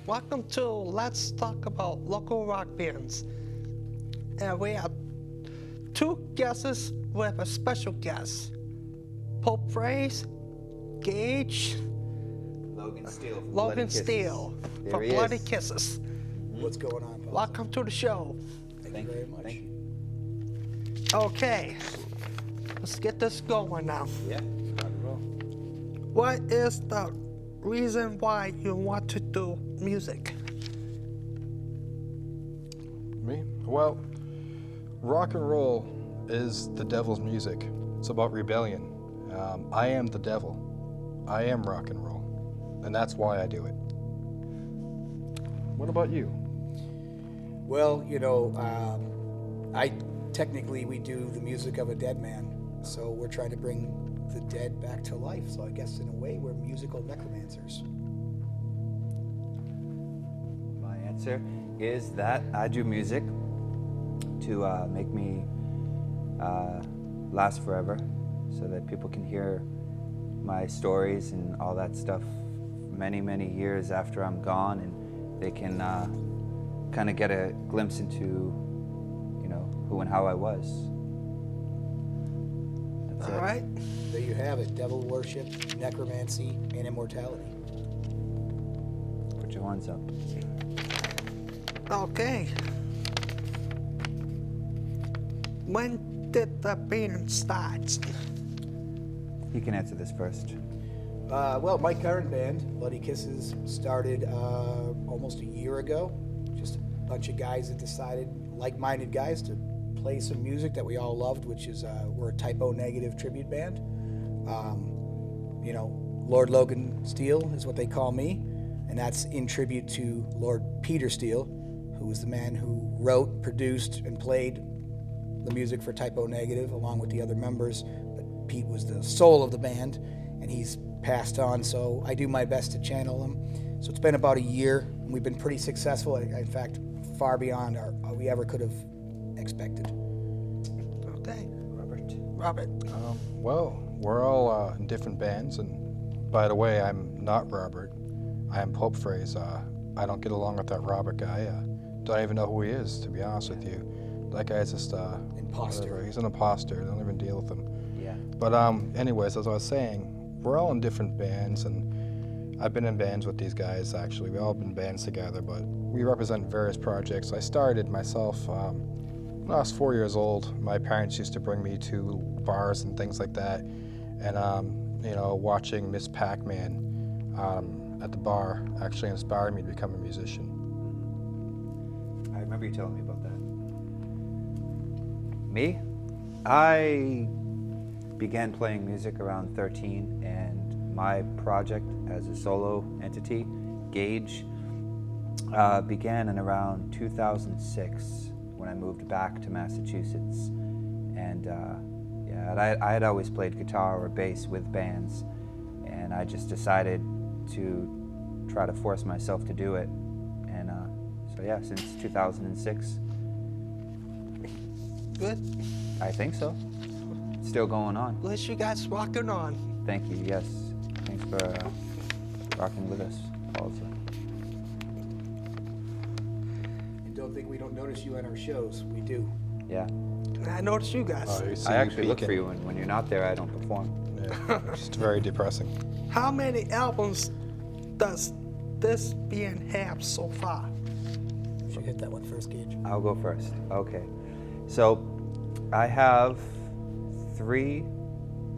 Welcome to Let's Talk About Local Rock Bands. And we have two guests with a special guest. Pope Phrase, Gage, Logan Steele from Bloody Kisses. What's going on, Paul? Welcome to the show. Thank you very much. Thank you. Okay, let's get this going now. Yeah, rock and roll. What is the reason why you want to do music? Me? Well, rock and roll is the devil's music. It's about rebellion. I am the devil. I am rock and roll. And that's why I do it. What about you? Well, we do the music of a dead man, so we're trying to bring the dead back to life. So I guess in a way we're musical necromancers. My answer is that I do music to make me last forever, so that people can hear my stories and all that stuff many, many years after I'm gone, and they can kind of get a glimpse into, who and how I was. That's All it. right. There you have it: devil worship, necromancy, and immortality. Put your horns up. Okay. When did the band start? You can answer this first. Well, my current band, Bloody Kisses, started almost a year ago. Just a bunch of guys that decided, like-minded guys, to play some music that we all loved, which is we're a Typo Negative tribute band. Lord Logan Steele is what they call me, and that's in tribute to Lord Peter Steele, who was the man who wrote, produced, and played the music for Typo Negative along with the other members. But Pete was the soul of the band, and he's passed on, so I do my best to channel him. So it's been about a year, and we've been pretty successful. In fact, far beyond we ever could have expected. Okay. Robert. Well, we're all in different bands, and by the way, I'm not Robert. I am Pope Phrase. I don't get along with that Robert guy. Don't even know who he is, to be honest with you. That guy's just Imposter. whatever. He's an imposter. Don't even deal with him. Yeah. But anyways, as I was saying, we're all in different bands, and I've been in bands with these guys, actually. We've all been in bands together, but we represent various projects. I started myself when I was 4 years old. My parents used to bring me to bars and things like that, and watching Miss Pac-Man at the bar actually inspired me to become a musician. I remember you telling me about that. Me? I began playing music around 13, and my project as a solo entity, Gage, began in around 2006 when I moved back to Massachusetts. And I had always played guitar or bass with bands, and I just decided to try to force myself to do it. And since 2006. Good. I think so. Still going on. Glad you guys rocking on. Thank you, yes. Thanks for rocking with us also. And don't think we don't notice you at our shows. We do. Yeah. I noticed you guys. You see I me actually look for peeking. you, and when you're not there, I don't perform. Yeah, it's just very depressing. How many albums does this band have so far? You should hit that one first, Gage. I'll go first. Okay. So I have 3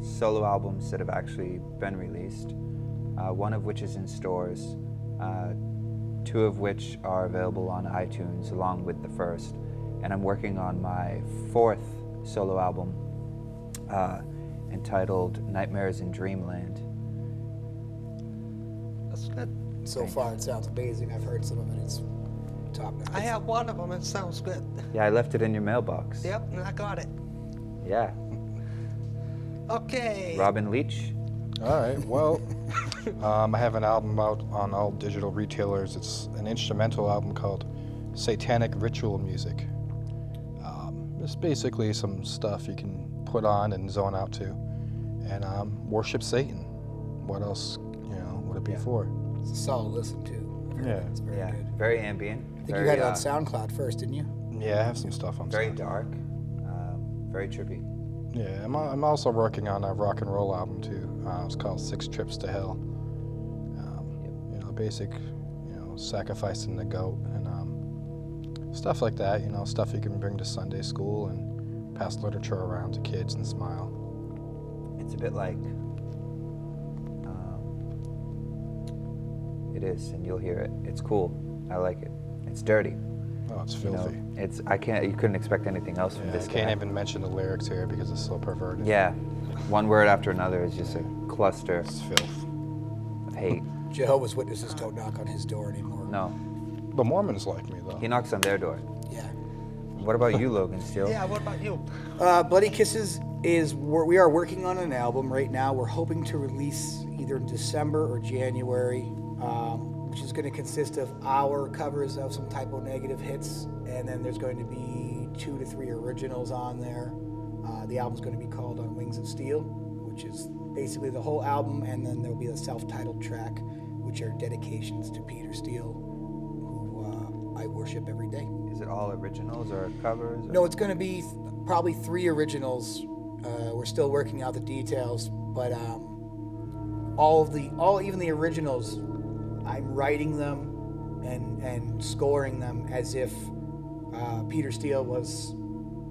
solo albums that have actually been released, one of which is in stores, 2 of which are available on iTunes along with the first, and I'm working on my 4th solo album entitled Nightmares in Dreamland. That's good. So far, it sounds amazing. I've heard some of it. It's top notch. I have one of them. It sounds good. Yeah, I left it in your mailbox. Yep, and I got it. Yeah. Okay. Robin Leach. All right, well, I have an album out on all digital retailers. It's an instrumental album called Satanic Ritual Music. It's basically some stuff you can put on and zone out to, and worship Satan. What else, would it be for? It's a solid listen, too. heard Yeah. it. It's very Yeah, good. very ambient. I think very, you had it on SoundCloud first, didn't you? Yeah, I have some stuff on very SoundCloud. dark, very trippy. Yeah, I'm also working on a rock and roll album too. It's called 6 Trips to Hell. You know, basic, you know, sacrificing the goat and stuff like that. You know, stuff you can bring to Sunday school and pass literature around to kids and smile. It's a bit like, it is, and you'll hear it. It's cool. I like it. It's dirty. Oh, it's You know, filthy. you couldn't expect anything else from Yeah, this I can't guy. even mention the lyrics here because it's so perverted. Yeah, one word after another is just a cluster It's filth. of hate. Jehovah's Witnesses don't knock on his door anymore. No, The Mormons like me though. he knocks on their door. Yeah. What about you, Logan Steele? Yeah, what about you? Bloody Kisses we are working on an album right now. We're hoping to release either in December or January, which is going to consist of our covers of some Typo Negative hits, and then there's going to be 2 to 3 originals on there. The album's going to be called On Wings of Steel, which is basically the whole album, and then there'll be a self-titled track, which are dedications to Peter Steele, who I worship every day. Is it all originals or covers? Or? No, it's going to be probably 3 originals. We're still working out the details, but even the originals, I'm writing them and scoring them as if Peter Steele was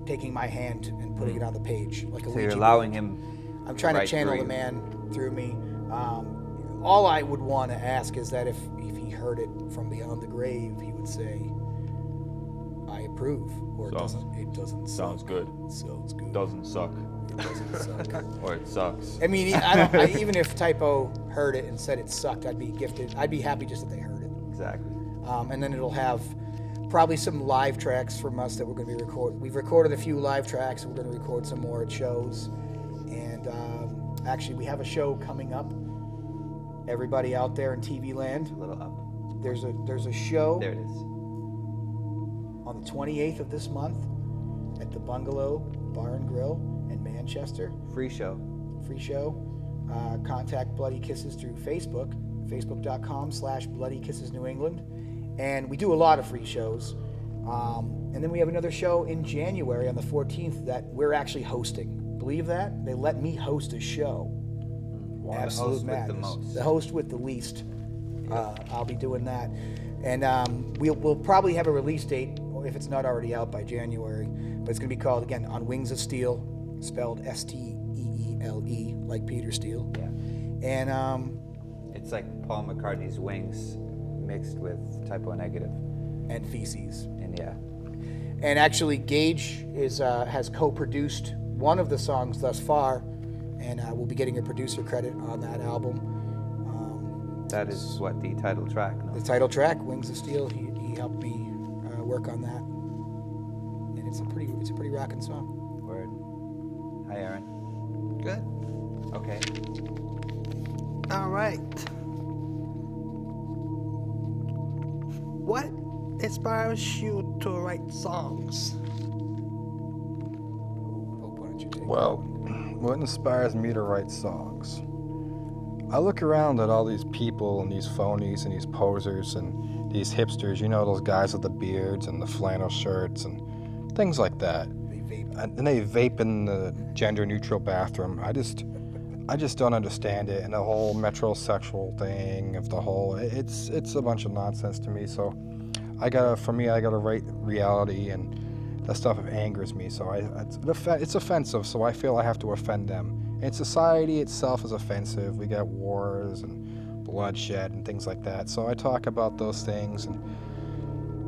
taking my hand and putting it on the page, like a So you're Ouija allowing board. him. I'm trying to write channel through the you. man through me. All I would want to ask is that if he heard it from beyond the grave, he would say, "I approve," or it doesn't Sounds suck. good. Sounds good. Doesn't suck. It doesn't suck. Or it sucks. I mean, even if Typo heard it and said it sucked, I'd be gifted. I'd be happy just that they heard it. Exactly. And then it'll have probably some live tracks from us that we're going to be recording. We've recorded a few live tracks, and we're going to record some more at shows. And actually, we have a show coming up. Everybody out there in TV land, A little up. there's a show There it is. on the 28th of this month at the Bungalow Bar and Grill in Manchester. Free show. Free show. Contact Bloody Kisses through Facebook, facebook.com/Bloody Kisses New England. And we do a lot of free shows. And then we have another show in January on the 14th that we're actually hosting. Believe that? They let me host a show. Absolute host with the madness. most. The host with the least. I'll be doing that. And we'll probably have a release date, if it's not already out, by January. But it's going to be called, again, On Wings of Steel, spelled Steele, like Peter Steele. Yeah. And It's like Paul McCartney's Wings mixed with Typo Negative. and Feces. And yeah. And actually, Gage has co-produced one of the songs thus far, and we'll be getting a producer credit on that album. That is what the title track. No? The title track, "Wings of Steel," he helped me work on that, and it's a pretty rocking song. Word. Hi, Aaron. Good. Okay. All right. What inspires you to write songs? Pope, why don't you take it? Well, what inspires me to write songs? I look around at all these people and these phonies and these posers and these hipsters, you know, those guys with the beards and the flannel shirts and things like that. They vape. And they vape in the gender-neutral bathroom. I just don't understand it, and the whole metrosexual thing of the whole. It's a bunch of nonsense to me. So, I gotta write reality, and that stuff angers me. So it's offensive. So I feel I have to offend them. And society itself is offensive. We got wars and bloodshed and things like that. So I talk about those things and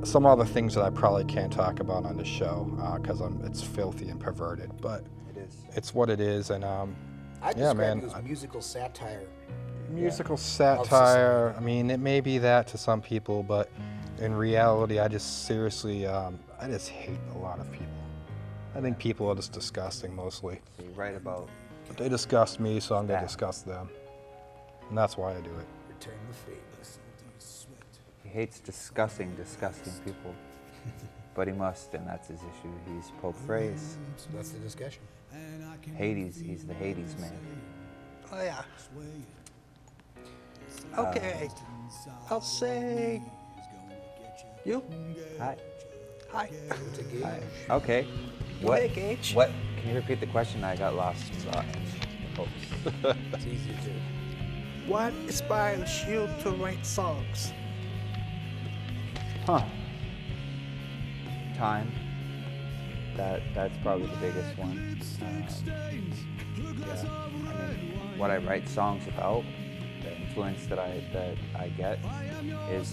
some other things that I probably can't talk about on the show because it's filthy and perverted. But It is. it's what it is, and I yeah, describe man. it as musical satire. Musical satire. I mean, it may be that to some people, but in reality, I just seriously, I just hate a lot of people. I think people are just disgusting mostly. So you write about. But they disgust me, so I'm gonna That. disgust them, and that's why I do it. Return the favor. He hates disgusting people. But he must, and that's his issue. He's Pope Phrase. So that's the discussion. Hades, he's the Hades man. Oh yeah. Okay. I'll say You? Hi. Hi. Hi. Okay. Go ahead, Gage. What? Can you repeat the question? I got lost. Oops. It's easy to. What inspires you to write songs? Huh. Time. That's probably the biggest one. Yeah. I mean, what I write songs about, the influence that I get, is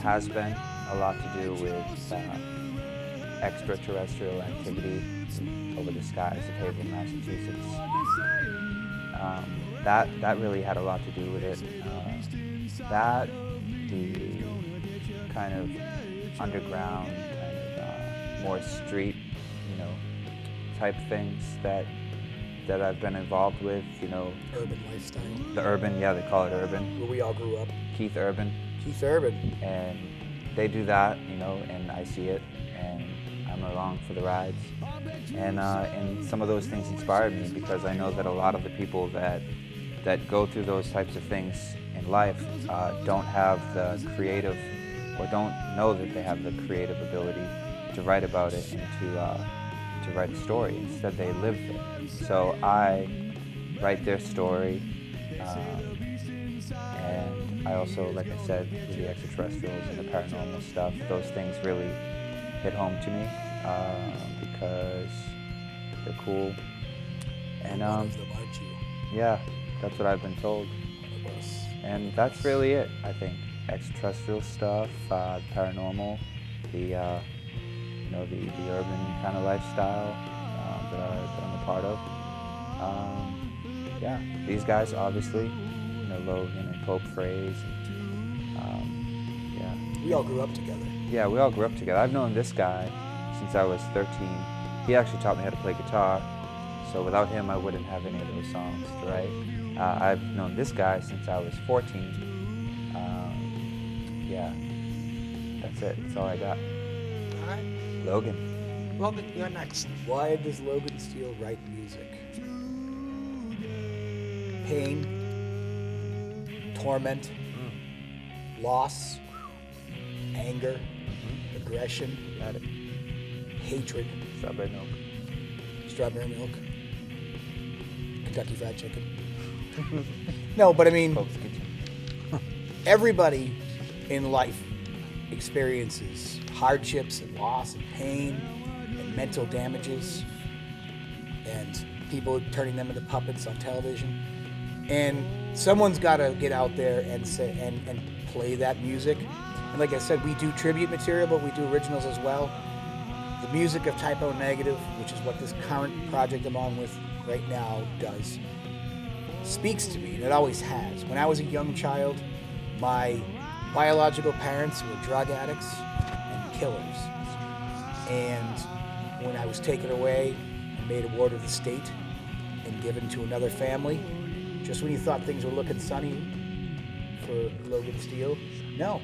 has been a lot to do with extraterrestrial activity over the skies of Haverhill, Massachusetts. That really had a lot to do with it. The kind of underground, kind of more street, type things that I've been involved with, Urban lifestyle. The urban, yeah, they call it urban. Where we all grew up. Keith Urban. Keith Urban. And they do that, and I see it, and I'm along for the rides. And some of those things inspired me because I know that a lot of the people that go through those types of things in life don't have the creative, or don't know that they have the creative ability to write about it and to write a story. Instead, they live it. So I write their story, and I also, like I said, with the extraterrestrials and the paranormal stuff, those things really hit home to me because they're cool. And One of them, aren't you? yeah, that's what I've been told. One of us. And that's really it, I think. Extraterrestrial stuff, paranormal, the urban kind of lifestyle that I'm a part of. Yeah, these guys obviously, Logan and Pope Phrase. Yeah. We all grew up together. Yeah, we all grew up together. I've known this guy since I was 13. He actually taught me how to play guitar, so without him I wouldn't have any of those songs to write. I've known this guy since I was 14. Yeah, that's it. That's all I got. All right. Logan. Logan, you're next. Why does Logan Steele write music? Pain, torment, loss, anger, aggression, Got it. hatred, Strawberry milk. strawberry milk, Kentucky Fried Chicken. No, but I mean, Pope's Kitchen. everybody in life experiences hardships and loss and pain and mental damages and people turning them into puppets on television. And someone's got to get out there and say and play that music. And like I said, we do tribute material, but we do originals as well. The music of Typo Negative, which is what this current project I'm on with right now does, speaks to me, and it always has. When I was a young child, my biological parents were drug addicts and killers. And when I was taken away and made a ward of the state and given to another family, just when you thought things were looking sunny for Logan Steele, no.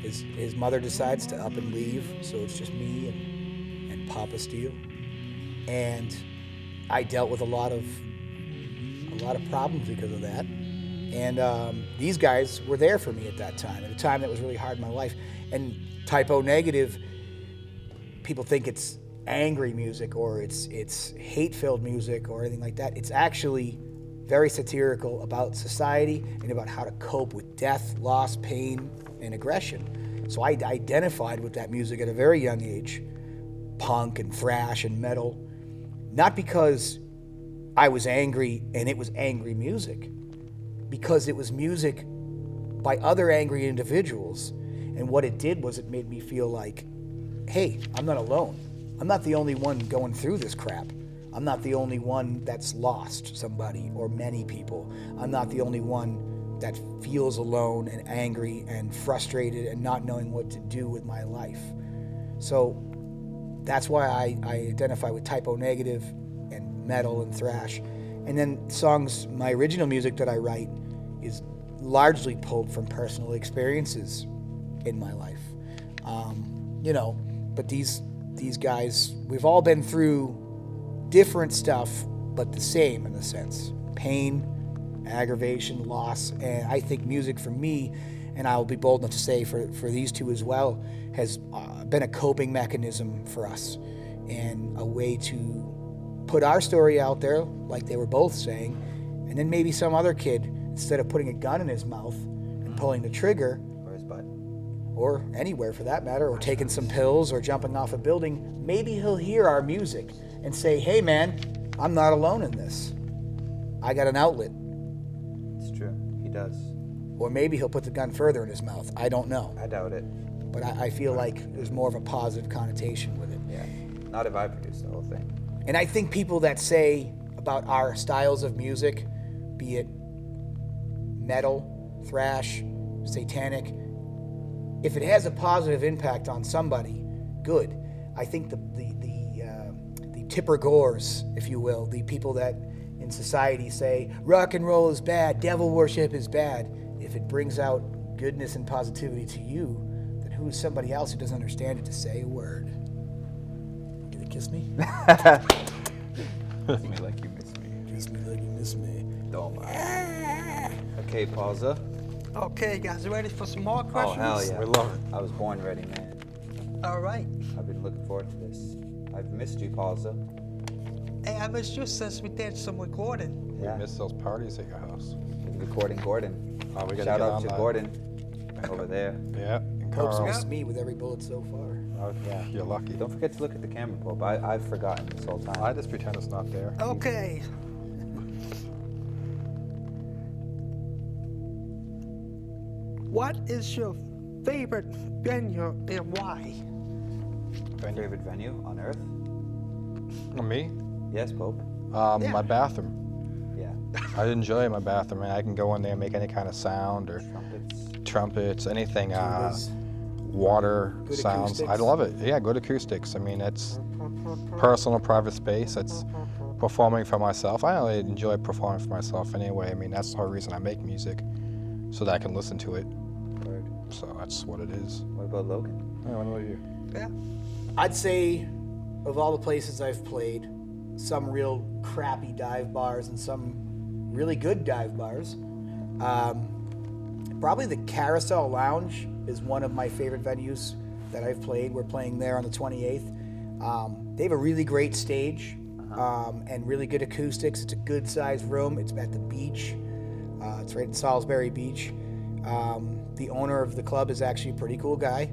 His mother decides to up and leave, so it's just me and Papa Steele. And I dealt with a lot of problems because of that. And these guys were there for me at that time, at a time that was really hard in my life. And Typo Negative, people think it's angry music or it's hate-filled music or anything like that. It's actually very satirical about society and about how to cope with death, loss, pain, and aggression. So I identified with that music at a very young age, punk and thrash and metal, not because I was angry and it was angry music, because it was music by other angry individuals. And what it did was it made me feel like, hey, I'm not alone. I'm not the only one going through this crap. I'm not the only one that's lost somebody or many people. I'm not the only one that feels alone and angry and frustrated and not knowing what to do with my life. So that's why I identify with Typo Negative and metal and thrash. And then songs, my original music that I write is largely pulled from personal experiences in my life. But these guys, we've all been through different stuff, but the same in a sense. Pain, aggravation, loss, and I think music for me and I'll be bold enough to say for these two as well, has been a coping mechanism for us and a way to put our story out there, like they were both saying, and then maybe some other kid, instead of putting a gun in his mouth and pulling the trigger, Or his butt. or anywhere for that matter, or taking some pills or jumping off a building, maybe he'll hear our music and say, hey man, I'm not alone in this. I got an outlet. It's true. He does. Or maybe he'll put the gun further in his mouth. I don't know. I doubt it. But I feel like there's more of a positive connotation with it. Yeah. Not if I produced the whole thing. And I think people that say about our styles of music, be it metal, thrash, satanic, if it has a positive impact on somebody, good. I think the tipper gores, if you will, the people that in society say rock and roll is bad, devil worship is bad, if it brings out goodness and positivity to you, then who is somebody else who doesn't understand it to say a word? You gonna kiss me? Kiss me like you miss me. Kiss me like you miss me. Don't mind. Okay, Pausa. Okay, guys, ready for some more Oh, questions? hell yeah. We love it. I was born ready, man. All right. I've been looking forward to this. I've missed you, Pausa. Hey, I missed you since we did some recording. Yeah. We miss those parties at your house. Been recording Gordon. Oh, we gotta Shout get out on to that. Gordon over there. Yeah. And Pope's Carl, missed me with every bullet so far. Oh, yeah. you're lucky. Don't forget to look at the camera, Pope. I've forgotten this whole time. I just pretend it's not there. Okay. What is your favorite venue and why? Favorite venue on earth? Me? Yes, Pope. Yeah. My bathroom. Yeah. I enjoy my bathroom, and I can go in there and make any kind of sound or Trumpets. trumpets, anything, Tubas. water Good sounds. I acoustics. love it. Yeah, good acoustics. I mean, it's personal, private space. It's performing for myself. I only enjoy performing for myself anyway. I mean, that's the whole reason I make music, so that I can listen to it. Word. So that's what it is. What about Logan? Yeah, what about you? Yeah. I'd say of all the places I've played, some real crappy dive bars and some really good dive bars. Probably the Carousel Lounge is one of my favorite venues that I've played. We're playing there on the 28th. They have a really great stage and really good acoustics. It's a good sized room. It's at the beach. It's right in Salisbury Beach. The owner of the club is actually a pretty cool guy.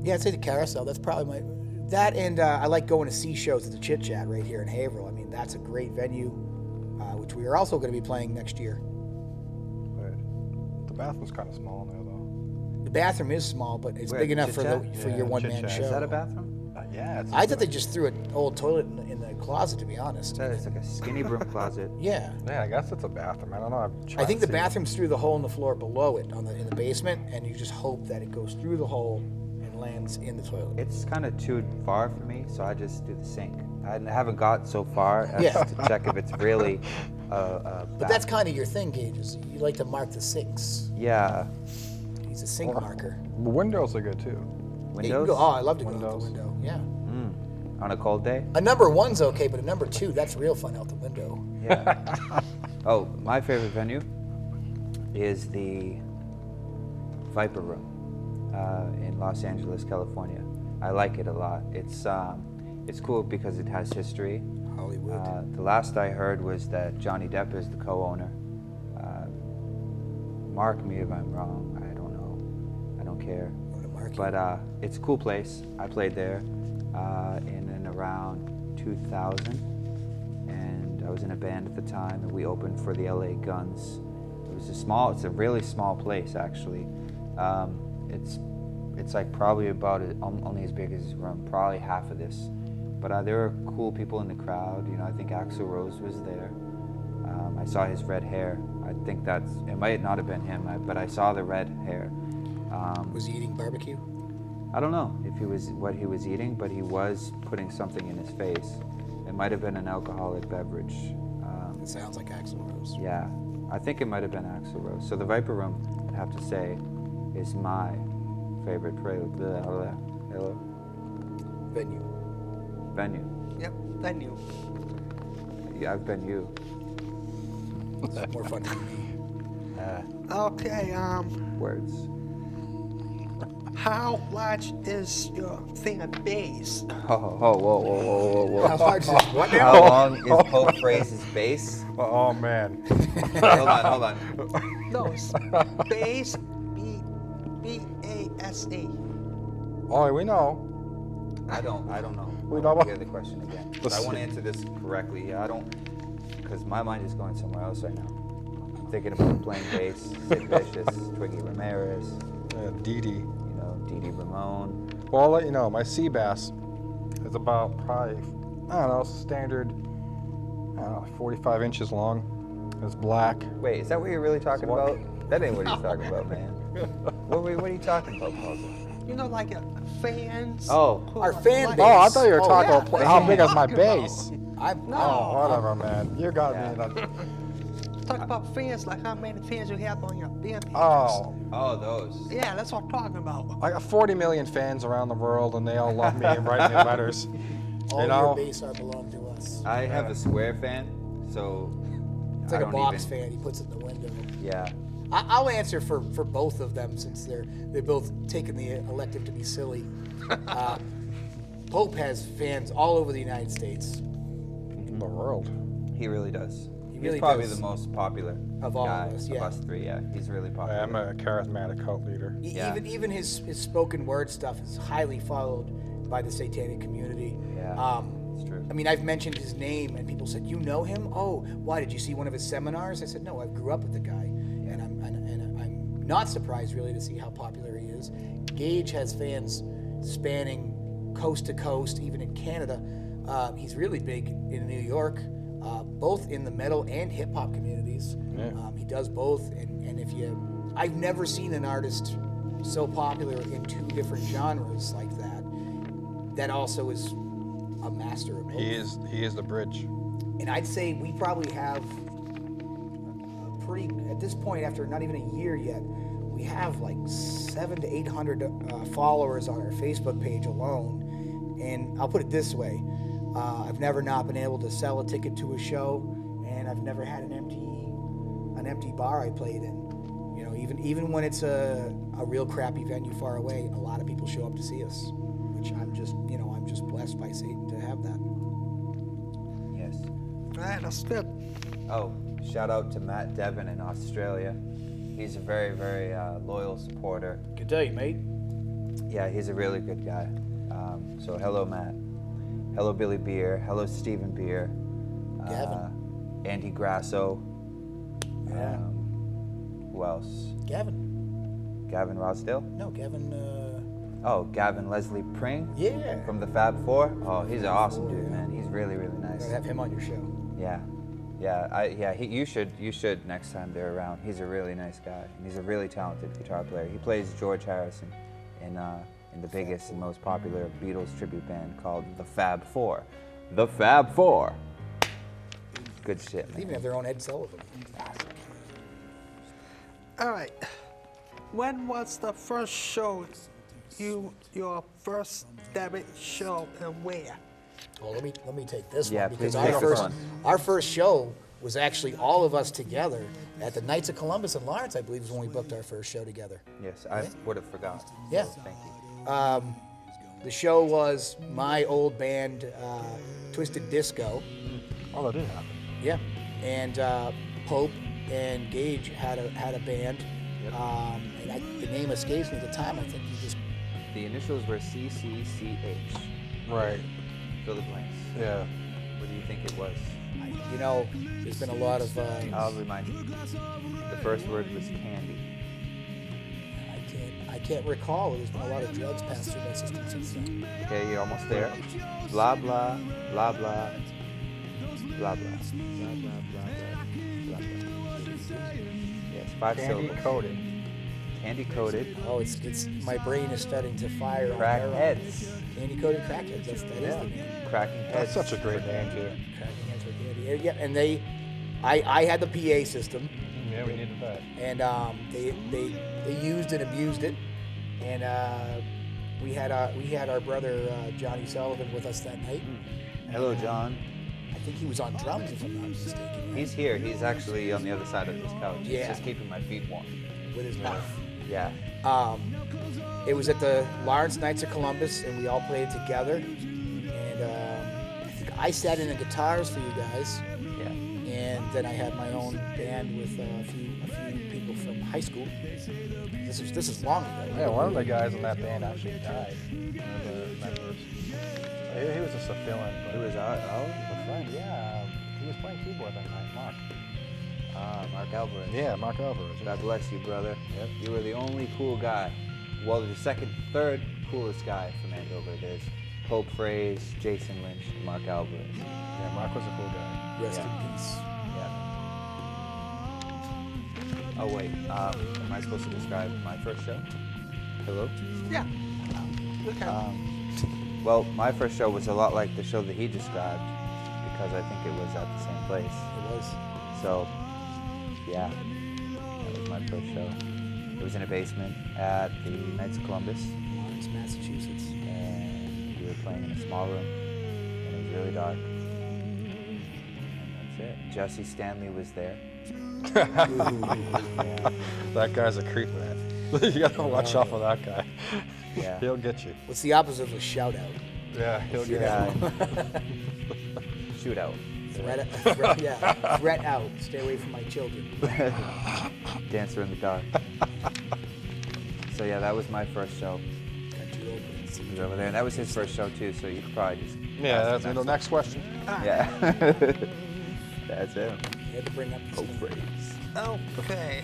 Yeah, I'd say the Carousel. That's probably that, and I like going to see shows at the Chit Chat right here in Haverhill. I mean, that's a great venue, which we are also going to be playing next year. Word. The bathroom's kind of small there, though. The bathroom is small, but it's Where, big the enough for Chit Chat? your Yeah, one-man Chit Chat. show. Is that a bathroom? Yeah. It's I thought they just threw an old toilet in the closet, to be honest. It's like a skinny broom closet. Yeah. Yeah, I guess it's a bathroom. I don't know. I think the bathroom's through the hole in the floor below it in the basement, and you just hope that it goes through the hole and lands in the toilet. It's kind of too far for me, so I just do the sink. I haven't got so far as Yeah. to check if it's really But that's kind of your thing, Gage, is you like to mark the sinks. Yeah. He's a sink marker. Windows are good too. Yeah, you can Windows? go, oh, I love to go out Windows. the window. Yeah. On a cold day? A number one's okay, but a number two, that's real fun out the window. Yeah. Oh, my favorite venue is the Viper Room in Los Angeles, California. I like it a lot. It's cool because it has history. Hollywood. The last I heard was that Johnny Depp is the co-owner. Mark me if I'm wrong. I don't know. I don't care. I'm gonna mark you. But it's a cool place. I played there in and around 2000, and I was in a band at the time, and we opened for the LA Guns. It's a really small place actually. It's like probably about only as big as this room, probably half of this. But there were cool people in the crowd. You know, I think Axl Rose was there. I saw his red hair. I think it might not have been him, but I saw the red hair. Was he eating barbecue? I don't know what he was eating, but he was putting something in his face. It might have been an alcoholic beverage. It sounds like Axl Rose. Yeah, I think it might have been Axl Rose. So the Viper Room, I have to say, is my favorite venue. Yep, venue. Yeah, I've been you. It's more fun to be me. Okay, Words. how large is your fan base? Whoa. How large is what now? How long is Pope Phrase's bass? Oh man. Wait, hold on. No, it's base, B-A-S-E. Oh, we know. I don't know. We I know want what- to hear the question again. Let's I want see. to answer this correctly. I don't, because my mind is going somewhere else right now. I'm thinking about playing bass, Sid Vicious, Twiggy Ramirez, Dee. you know, Dee Ramone. Well, I'll let you know. My sea bass is about probably, I don't know, standard, 45 inches long. It's black. Wait, is that what you're really talking What? about? That ain't what he's talking about, man. What are you talking about, Puzzle? You know, like fans. Oh. who Our are fan like- base. Oh, I thought you were Oh, talking yeah. about how big is my base. No. Oh, whatever, man. You got Yeah. me. Talk about fans, like how many fans you have on your band pages. Oh, Oh, those. Yeah, that's what I'm talking about. I got 40 million fans around the world, and they all love me and write me letters. All You your know? base are belong to us. I have a square fan, so It's like I a don't box even, fan. He puts it in the window. Yeah. I'll answer for both of them since they're both taken the elective to be silly. Pope has fans all over the United States. In the world. He really does. He really He's probably does. the most popular Of all of guy us, yeah. of us three. Yeah, he's really popular. I'm a charismatic cult leader. Yeah. Even his spoken word stuff is highly followed by the satanic community. Yeah, it's true. I mean, I've mentioned his name, and people said, "You know him? Oh, why did you see one of his seminars?" I said, "No, I grew up with the guy, and I'm not surprised really to see how popular he is." Gage has fans spanning coast to coast, even in Canada. He's really big in New York, both in the metal and hip hop communities. Yeah. He does both, and I've never seen an artist so popular in two different genres like that. That also is a master of both. He is the bridge. And I'd say we probably have at this point, after not even a year yet, we have like 700 to 800 followers on our Facebook page alone. And I'll put it this way: I've never not been able to sell a ticket to a show, and I've never had an empty bar I played in. You know, even when it's a real crappy venue far away, a lot of people show up to see us, which I'm just blessed by Satan to have that. Yes. All right, that's good. Oh, shout out to Matt Devon in Australia. He's a very, very loyal supporter. Good day, mate. Yeah, he's a really good guy. So hello, Matt. Hello, Billy Beer. Hello, Stephen Beer. Gavin. Andy Grasso. Yeah. Who else? Gavin. Gavin Rosdale. No, Gavin. Oh, Gavin Leslie Pring. Yeah. From the Fab Four. Oh, he's an awesome dude, man. He's really, really nice. Gotta have him on your show. Yeah. You should next time they're around. He's a really nice guy, and he's a really talented guitar player. He plays George Harrison in the biggest and most popular Beatles tribute band called the Fab Four. The Fab Four. Good shit, They man. even have their own Ed Sullivan. All right. When was the first show your first debut show, and where? Well, let me take this Yeah, one because please take this one. our first show was actually all of us together at the Knights of Columbus in Lawrence, I believe, is when we booked our first show together. Yes, I would have forgot. Yeah. So thank you. The show was my old band, Twisted Disco. Oh, that did happen. Yeah, and Pope and Gage had a band, and the name escapes me at the time. I think you just The initials were CCCH. Right. Fill the blanks. Yeah. What do you think it was? there's been a lot of I'll remind you. The first word was candy. I can't recall. There's been a lot of drugs passed through my system since then. Okay, you're almost there. Blah blah blah blah blah blah blah blah blah blah blah. Yes, 5 Candy syllables. coated. Candy coated. Oh, it's my brain is starting to fire. on Crack heroin. heads. Candy coated crackheads. That is the name. Cracking heads. That's such a great name, too. Cracking heads with candy. Yeah, and I had the PA system, Yeah, we needed that. and they used and abused it, and we had our brother Johnny Sullivan with us that night. Hello, John. I think he was on drums, if I'm not mistaken. He's here. He's actually on the other side of this couch. Yeah. He's just keeping my feet warm. With his mouth. Yeah. It was at the Lawrence Knights of Columbus, and we all played together. And I think I sat in the guitars for you guys. Yeah. And then I had my own band with a few people from high school. This is long ago. Yeah, one of the guys in that band actually died. One of the members. He was just a fill-in. But Who was out? a friend, yeah. He was playing keyboard that night, Mark. Mark Alvarez. Yeah, Mark Alvarez. God bless you, brother. Yep. You were the only cool guy. Well, the third coolest guy from Andover. There's Pope Fraze, Jason Lynch, Mark Alvarez. Yeah, Mark was a cool guy. Rest in peace. Yeah. Oh wait, am I supposed to describe my first show? Hello? Yeah. Okay. Well, my first show was a lot like the show that he described because I think it was at the same place. It was. So, yeah, that was my first show. It was in a basement at the Knights of Columbus, Lawrence, Massachusetts. and we were playing in a small room, and it was really dark. And that's it. Jesse Stanley was there. Yeah. That guy's a creep, man. You gotta watch out for that guy. Yeah. He'll get you. What's the opposite of a shout out? Yeah, he'll get Yeah. you. Shootout. Threat out. Stay away from my children. Dancer in the dark. So yeah, that was my first show. Got you open. He was over there, and that was his first show too. So you could probably just Yeah, that's the next question. yeah. That's it. You had to bring up the Pope Fraze. Okay.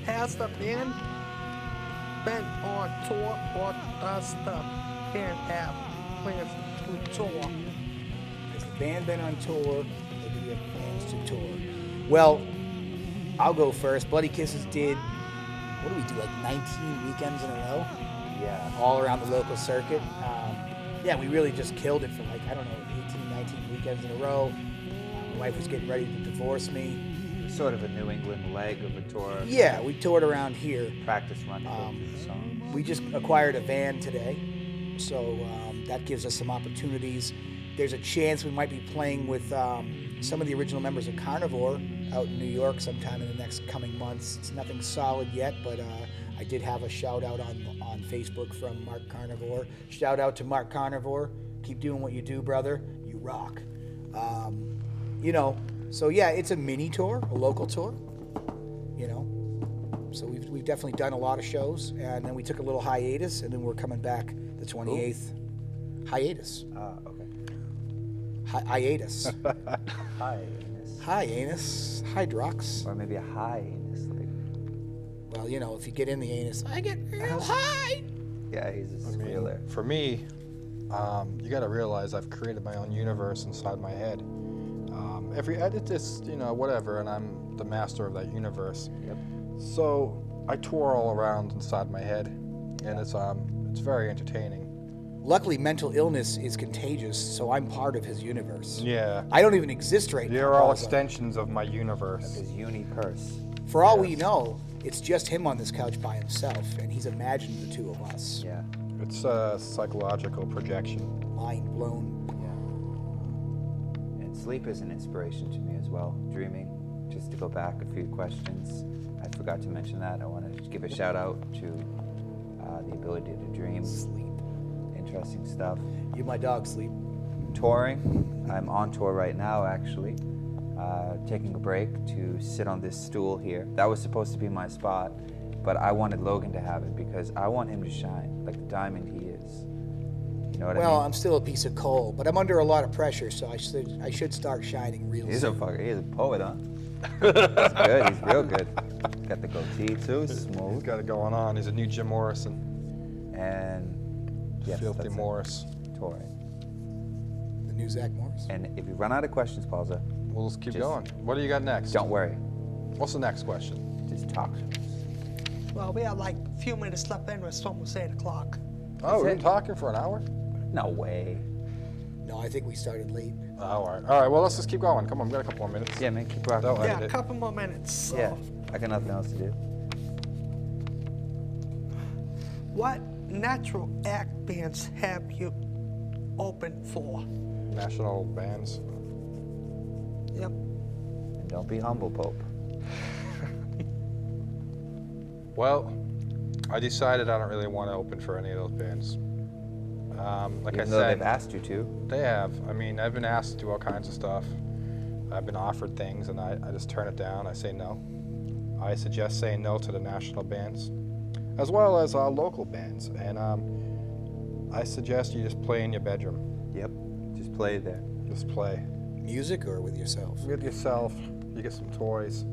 Has the band been on tour, or does the band have plans to tour? Has the band been on tour, or do we have plans to tour? Well, I'll go first. Bloody Kisses did, what do we do, like 19 weekends in a row? Yeah. All around the local circuit. Yeah, we really just killed it for like, I don't know, 18, 19 weekends in a row. My wife was getting ready to divorce me. Sort of a New England leg of a tour. Yeah, we toured around here. Practice run to go through the songs. We just acquired a van today, so that gives us some opportunities. There's a chance we might be playing with some of the original members of Carnivore out in New York sometime in the next coming months. It's nothing solid yet, but I did have a shout out on Facebook from Mark Carnivore. Shout out to Mark Carnivore. Keep doing what you do, brother. You rock. You know, so yeah, it's a mini tour, a local tour. You know, so we've definitely done a lot of shows, and then we took a little hiatus, and then we're coming back the 28th. Hiatus. Okay. Hiatus. Hi, anus. Hi, anus. Hydrox. Or maybe a high anus. Like, Well, you know, if you get in the anus, I get real high. yeah, he's a I mean, squealer. for me, you got to realize I've created my own universe inside my head. It's you know, whatever, and I'm the master of that universe. Yep. So I tour all around inside my head, and it's very entertaining. Luckily, mental illness is contagious, so I'm part of his universe. Yeah, I don't even exist right now. you're all Balzo. extensions of my universe. His uni purse. For all we know, it's just him on this couch by himself, and he's imagined the two of us. Yeah. It's a psychological projection. Mind blown. And sleep is an inspiration to me as well. Dreaming. Just to go back a few questions. I forgot to mention that. I want to give a shout out to the ability to dream. Sleep. Interesting stuff. You my dog, Sleep. Touring. I'm on tour right now, actually. Taking a break to sit on this stool here. That was supposed to be my spot, but I wanted Logan to have it because I want him to shine like the diamond he is. You know what Well, I mean? I'm still a piece of coal, but I'm under a lot of pressure, so I should start shining real He's soon. a fucker. He's a poet, huh? That's good. He's real good. Got the goatee too, He's smooth. got it going on. He's a new Jim Morrison. And yes, Filthy that's it. Morris. Touring. The new Zach Morris. And if you run out of questions, Pausa, We'll just keep Just- going. What do you got next? don't worry. What's the next question? Just talk. Well, we have like a few minutes left anyway. It's almost 8 o'clock. Oh, we've it. been talking for an hour? No way. No, I think we started late. Oh, all right. All right, well, let's just keep going. Come on, we got a couple more minutes. Yeah, man, keep rocking. Don't Yeah, edit a it. couple more minutes. So. Yeah, I got nothing else to do. What natural act bands have you open for? National bands. Yep. And don't be humble, Pope. Well, I decided I don't really want to open for any of those bands. Like Even I though said, they've asked you to. they have. I mean, I've been asked to do all kinds of stuff. I've been offered things, and I just turn it down. I say no. I suggest saying no to the national bands, as well as local bands. And I suggest you just play in your bedroom. Yep. Just play there. Just play. Music or with yourself? With yourself. You get some toys.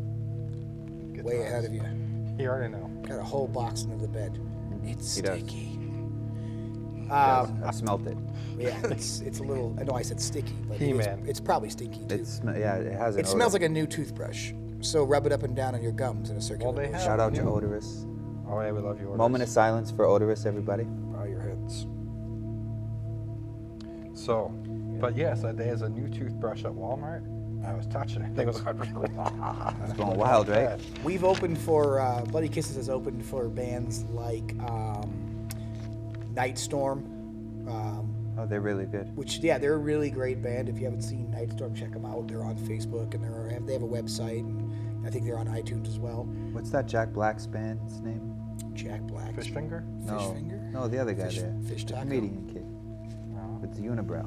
Good Way times. ahead of you. You already know. Got a whole box under the bed. It's He does. sticky. I smelt it. Yeah, it's a little. I know I said sticky, but He-Man. it's probably stinky too. Yeah, it has an It smells odor. like a new toothbrush. So rub it up and down on your gums in a circular Well, they motion. have- Shout out to Yeah. Odorous. Oh, yeah, we love you. Moment of silence for Odorous, everybody. Bow your heads. So, but yes, there's a new toothbrush at Walmart. I was touching it. It was really It's going wild, right? We've opened for Bloody Kisses has opened for bands like Nightstorm, Oh, they're really good. which they're a really great band. If you haven't seen Nightstorm, check them out. They're on Facebook and they have a website, and I think they're on iTunes as well. What's that Jack Black's band's name? Jack Black. Fish finger? No. Fishfinger? No, the other guy Fish- there. Fish the Taco? comedian kid with the unibrow.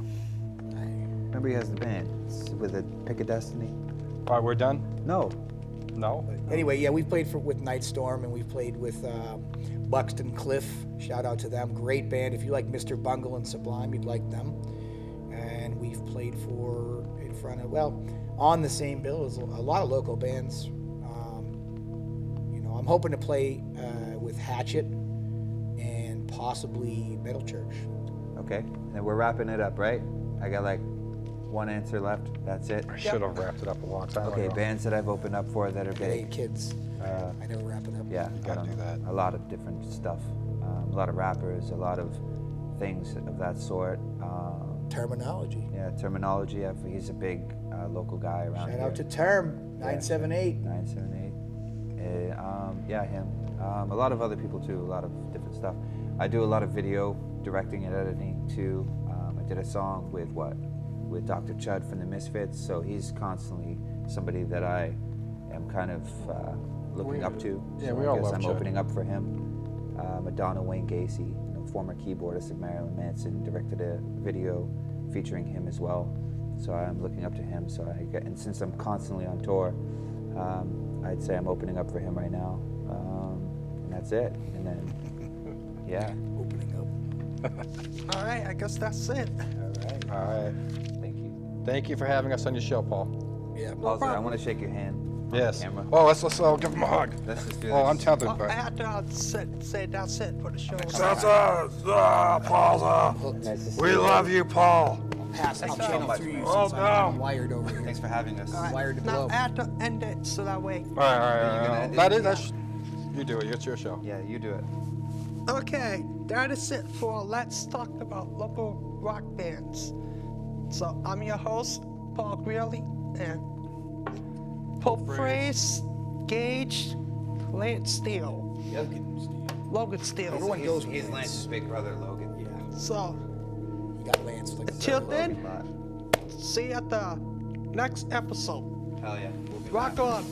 I- Remember he has the band it's with a Pick of Destiny? All right, we're done? No. No? Anyway, yeah, we've played with Nightstorm and we've played with Buxton Cliff. Shout out to them. Great band. If you like Mr. Bungle and Sublime, you'd like them. And we've played for in front of, on the same bill as a lot of local bands. I'm hoping to play with Hatchet and possibly Metal Church. Okay. And we're wrapping it up, right? I got like one answer left. That's it. I should have wrapped it up a long time Okay, ago. bands that I've opened up for that are Hey, big. kids. I never wrap it up. Yeah, gotta do that. A lot of different stuff. A lot of rappers, a lot of things of that sort. Terminology. Yeah, terminology. He's a big local guy around Shout here. out to Term 978. 978. Yeah, him. A lot of other people too. A lot of different stuff. I do a lot of video directing and editing too. I did a song with Dr. Chud from the Misfits. So he's constantly somebody that I am kind of looking up to. Yeah, so we I all guess love I'm Chud. opening up for him. Madonna Wayne Gacy, former keyboardist of Marilyn Manson, directed a video featuring him as well. So I'm looking up to him. And since I'm constantly on tour, I'd say I'm opening up for him right now. And that's it. And then, yeah. Opening up. All right, I guess that's it. All right. All right. Thank you. Thank you for having us on your show, Paul. Yeah. Also, I problem. want to shake your hand. On Yes. The camera. Oh, let's give him a hug. Let's just do Oh, this. I'm tethered, Well, but. I had to say that's it for the show. Paul. Nice to see We you. love you, Paul. Pass. I'll so channel much, through man. you Oh, since no. I'm wired over here. Thanks for having us. All right, Wired to now blow. I have to end it so that way. All right, all Are you gonna right. end it? That is, that's, you do it. It's your show. Yeah, you do it. Okay, that is it for Let's Talk About Local Rock Bands. So I'm your host, Paul Greeley, and Pope Phrase, Gage, Lance Steele, Logan Steele. Everyone goes with He's Lance. Lance's big brother, Logan. Yeah. So You got Lance like a till third. then, Lot. see you at the next episode. Hell yeah. We'll be Rock back. on.